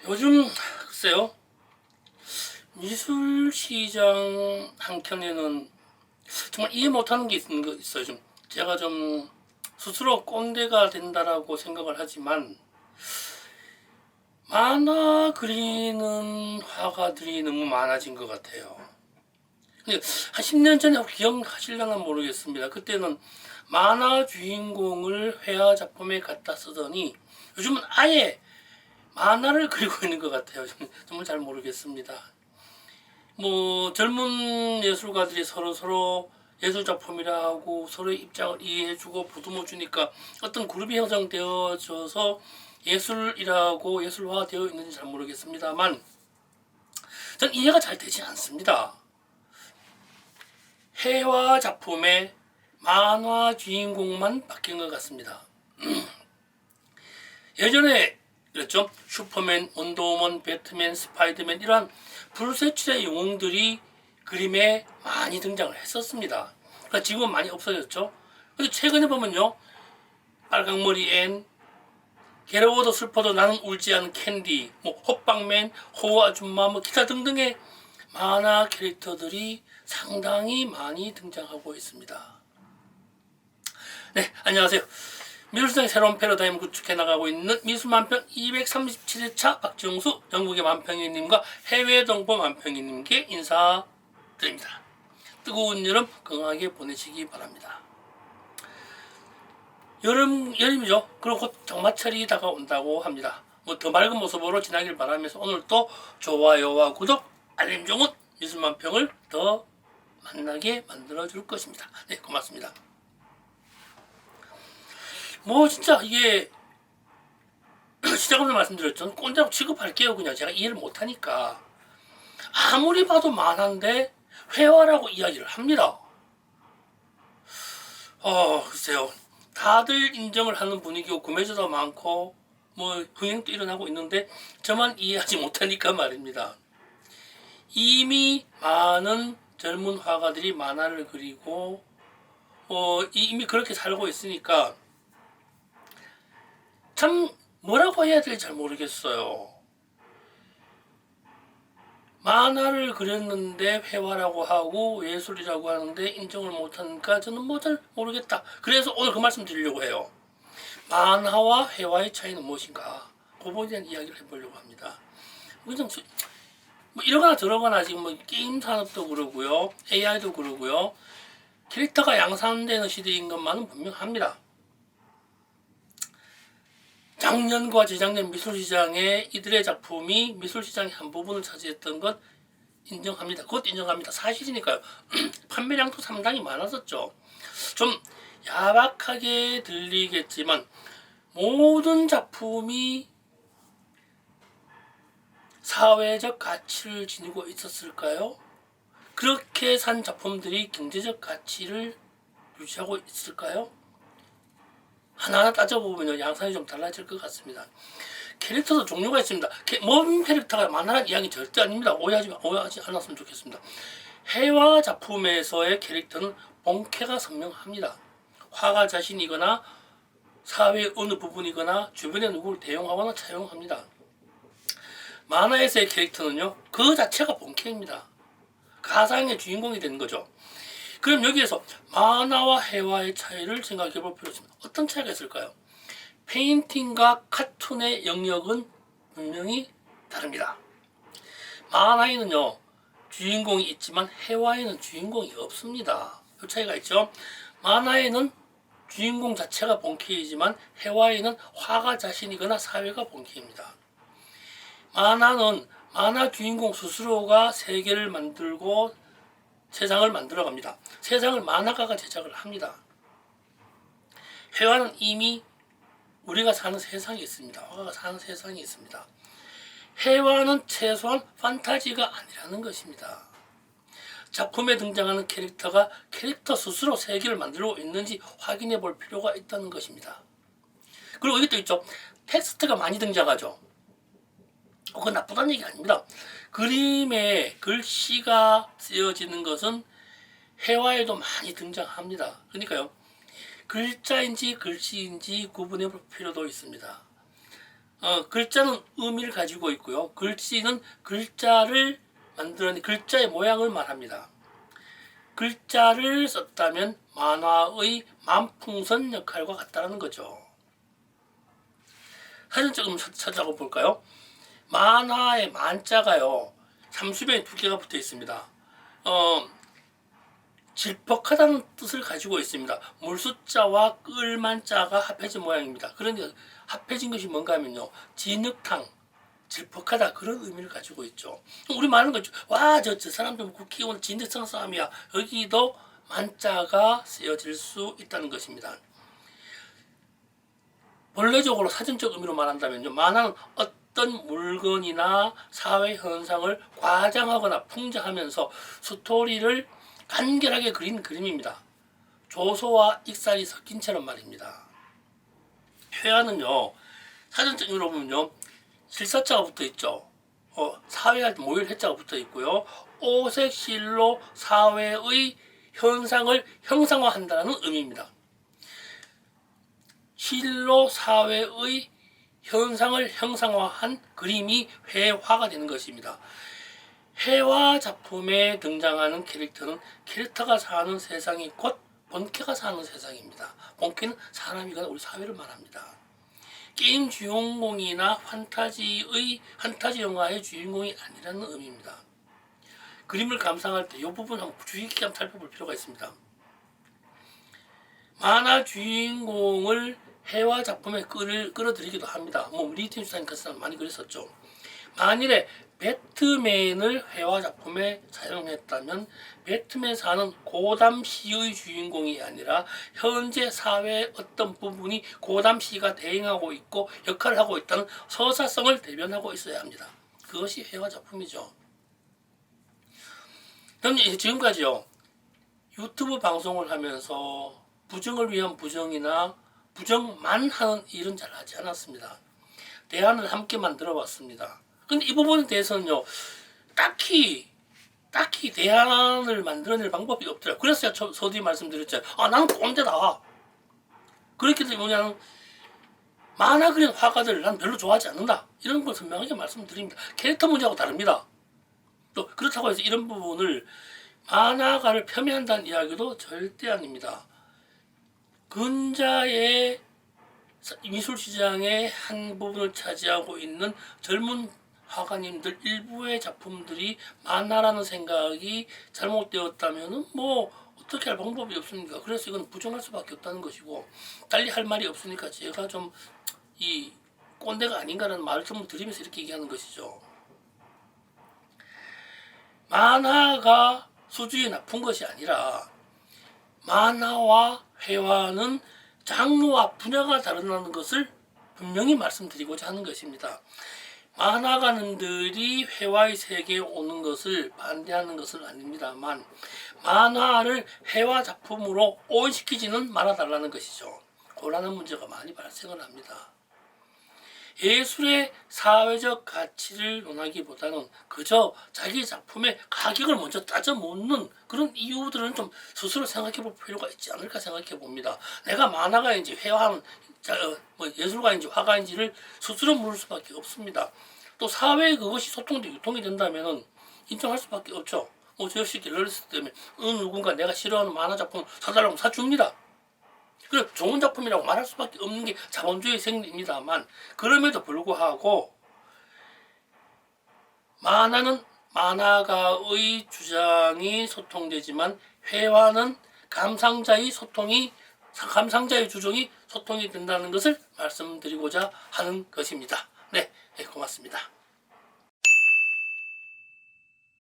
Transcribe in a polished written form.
요즘 글쎄요, 미술시장 한켠에는 정말 이해 못하는 게 있어요. 좀 제가 좀 스스로 꼰대가 된다라고 생각을 하지만, 만화 그리는 화가들이 너무 많아진 것 같아요. 근데 한 10년 전에 혹시 기억하실려나 모르겠습니다. 그때는 만화 주인공을 회화 작품에 갖다 쓰더니 요즘은 아예 만화를 그리고 있는 것 같아요. 정말 잘 모르겠습니다. 뭐 젊은 예술가들이 서로 예술 작품이라 하고 서로의 입장을 이해해주고 보듬어 주니까 어떤 그룹이 형성되어져서 예술이라고 예술화 되어 있는지 잘 모르겠습니다만, 전 이해가 잘 되지 않습니다. 회화 작품에 만화 주인공만 바뀐 것 같습니다. 예전에 그랬죠. 슈퍼맨, 원더우먼, 배트맨, 스파이더맨 이러한 불세출의 영웅들이 그림에 많이 등장을 했었습니다. 그러니까 지금은 많이 없어졌죠. 근데 최근에 보면요, 빨강머리 앤, 괴로워도 슬퍼도 나는 울지 않은 캔디, 뭐 호빵맨, 호우 아줌마, 뭐 기타 등등의 만화 캐릭터들이 상당히 많이 등장하고 있습니다. 네, 안녕하세요. 미술시장의 새로운 패러다임을 구축해 나가고 있는 미술만평 237회차 박정수 전국의 만평이님과 해외 동포 만평이님께 인사드립니다. 뜨거운 여름 건강하게 보내시기 바랍니다. 여름이죠. 그리고 곧 장마철이 다가온다고 합니다. 뭐 더 맑은 모습으로 지나길 바라면서 오늘 또 좋아요와 구독, 알림 종은 미술만평을 더 만나게 만들어줄 것입니다. 네, 고맙습니다. 뭐 진짜 이게 시작부터 말씀드렸죠. 꼰대라고 취급할게요. 그냥 제가 이해를 못하니까. 아무리 봐도 만화인데 회화라고 이야기를 합니다. 글쎄요. 다들 인정을 하는 분위기고 구매자도 많고 뭐 흥행도 일어나고 있는데 저만 이해하지 못하니까 말입니다. 이미 많은 젊은 화가들이 만화를 그리고 이미 그렇게 살고 있으니까 참 뭐라고 해야 될지 잘 모르겠어요. 만화를 그렸는데 회화라고 하고 예술이라고 하는데 인정을 못하니까 저는 뭐 잘 모르겠다. 그래서 오늘 그 말씀 드리려고 해요. 만화와 회화의 차이는 무엇인가? 그거에 대한 이야기를 해보려고 합니다. 그냥 뭐 이러거나 저러거나 지금 뭐 게임 산업도 그러고요, AI도 그러고요, 캐릭터가 양산되는 시대인 것만은 분명합니다. 작년과 재작년 미술시장에 이들의 작품이 미술시장의 한 부분을 차지했던 것 인정합니다. 그것도 인정합니다. 사실이니까요. 판매량도 상당히 많았었죠. 좀 야박하게 들리겠지만 모든 작품이 사회적 가치를 지니고 있었을까요? 그렇게 산 작품들이 경제적 가치를 유지하고 있을까요? 하나하나 따져보면 양상이 좀 달라질 것 같습니다. 캐릭터도 종류가 있습니다. 모든 캐릭터가 만화란 이야기 절대 아닙니다. 오해하지 않았으면 좋겠습니다. 회화 작품에서의 캐릭터는 본캐가 선명합니다. 화가 자신이거나 사회의 어느 부분이거나 주변의 누구를 대용하거나 차용합니다. 만화에서의 캐릭터는요, 그 자체가 본캐입니다. 가상의 주인공이 되는 거죠. 그럼 여기에서 만화와 회화의 차이를 생각해 볼 필요가 있습니다. 어떤 차이가 있을까요? 페인팅과 카툰의 영역은 분명히 다릅니다. 만화에는요, 주인공이 있지만 회화에는 주인공이 없습니다. 그 차이가 있죠. 만화에는 주인공 자체가 본캐이지만 회화에는 화가 자신이거나 사회가 본캐입니다. 만화는 만화 주인공 스스로가 세계를 만들고 세상을 만들어갑니다. 세상을 만화가가 제작을 합니다. 회화는 이미 우리가 사는 세상이 있습니다. 화가가 사는 세상이 있습니다. 회화는 최소한 판타지가 아니라는 것입니다. 작품에 등장하는 캐릭터가 캐릭터 스스로 세계를 만들고 있는지 확인해 볼 필요가 있다는 것입니다. 그리고 이것도 있죠. 텍스트가 많이 등장하죠. 그건 나쁘다는 얘기 아닙니다. 그림에 글씨가 쓰여지는 것은 회화에도 많이 등장합니다. 그러니까요, 글자인지 글씨인지 구분해 볼 필요도 있습니다. 글자는 의미를 가지고 있고요. 글씨는 글자를 만들어낸 글자의 모양을 말합니다. 글자를 썼다면 만화의 만풍선 역할과 같다는 거죠. 사진 조금 찾아가 볼까요? 만화의 만자가요, 삼수변에 두 개가 붙어 있습니다. 질퍽하다는 뜻을 가지고 있습니다. 물숫자와 끌만자가 합해진 모양입니다. 그런데 합해진 것이 뭔가 하면요, 진흙탕, 질퍽하다, 그런 의미를 가지고 있죠. 우리 말하는 거죠. 와, 저 사람 좀 국회의원 진득성 싸움이야. 여기도 만자가 쓰여질 수 있다는 것입니다. 본래적으로 사전적 의미로 말한다면요, 만화는 어떤 물건이나 사회 현상을 과장하거나 풍자하면서 스토리를 간결하게 그린 그림입니다. 조소와 익살이 섞인 채로 말입니다. 회화는요, 사전적 의미로 보면요, 실사자가 붙어 있죠. 사회할 때 모일 해자가 붙어 있고요. 오색 실로 사회의 현상을 형상화한다는 의미입니다. 실로 사회의 현상을 형상화한 그림이 회화가 되는 것입니다. 회화 작품에 등장하는 캐릭터는 캐릭터가 사는 세상이 곧 본캐가 사는 세상입니다. 본캐는 사람이거나 우리 사회를 말합니다. 게임 주인공이나 판타지 영화의 주인공이 아니라는 의미입니다. 그림을 감상할 때 이 부분 한번 주의 깊게 살펴볼 필요가 있습니다. 만화 주인공을 회화 작품에 끌어들이기도 합니다. 리틴슈타인까지는 많이 그랬었죠. 만일에 배트맨을 회화 작품에 사용했다면 배트맨 사는 고담시의 주인공이 아니라 현재 사회의 어떤 부분이 고담시가 대행하고 있고 역할을 하고 있다는 서사성을 대변하고 있어야 합니다. 그것이 회화 작품이죠. 저는 지금까지요, 유튜브 방송을 하면서 부정을 위한 부정이나 부정만 하는 일은 잘 하지 않았습니다. 대안을 함께 만들어 왔습니다. 근데 이 부분에 대해서는요, 딱히 대안을 만들어낼 방법이 없더라고요. 그래서 제가 서두에 말씀드렸잖아요. 나는 꼰대다. 그렇기 때문에 뭐냐면, 만화 그린 화가들을 난 별로 좋아하지 않는다. 이런 걸 선명하게 말씀드립니다. 캐릭터 문제하고 다릅니다. 또 그렇다고 해서 이런 부분을 만화가를 폄훼한다는 이야기도 절대 아닙니다. 근자의 미술시장의 한 부분을 차지하고 있는 젊은 화가님들 일부의 작품들이 만화라는 생각이 잘못되었다면 어떻게 할 방법이 없습니까? 그래서 이건 부정할 수밖에 없다는 것이고, 달리 할 말이 없으니까 제가 좀 이 꼰대가 아닌가라는 말씀을 드리면서 이렇게 얘기하는 것이죠. 만화가 수준이 나쁜 것이 아니라 만화와 회화는 장르와 분야가 다르다는 것을 분명히 말씀드리고자 하는 것입니다. 만화가님들이 회화의 세계에 오는 것을 반대하는 것은 아닙니다만, 만화를 회화 작품으로 오인시키지는 말아달라는 것이죠. 그러한 문제가 많이 발생을 합니다. 예술의 사회적 가치를 논하기보다는 그저 자기 작품의 가격을 먼저 따져 묻는 그런 이유들은 좀 스스로 생각해 볼 필요가 있지 않을까 생각해 봅니다. 내가 만화가인지 회화하는 예술가인지 화가인지를 스스로 물을 수밖에 없습니다. 또 사회에 그것이 소통돼 유통이 된다면 인정할 수밖에 없죠. 저 역시 갤러리스트 때문에 누군가 내가 싫어하는 만화 작품 사달라고 사줍니다. 그래, 좋은 작품이라고 말할 수밖에 없는 게 자본주의 생리입니다만, 그럼에도 불구하고 만화는 만화가의 주장이 소통되지만 회화는 감상자의 주장이 소통이 된다는 것을 말씀드리고자 하는 것입니다. 네, 고맙습니다.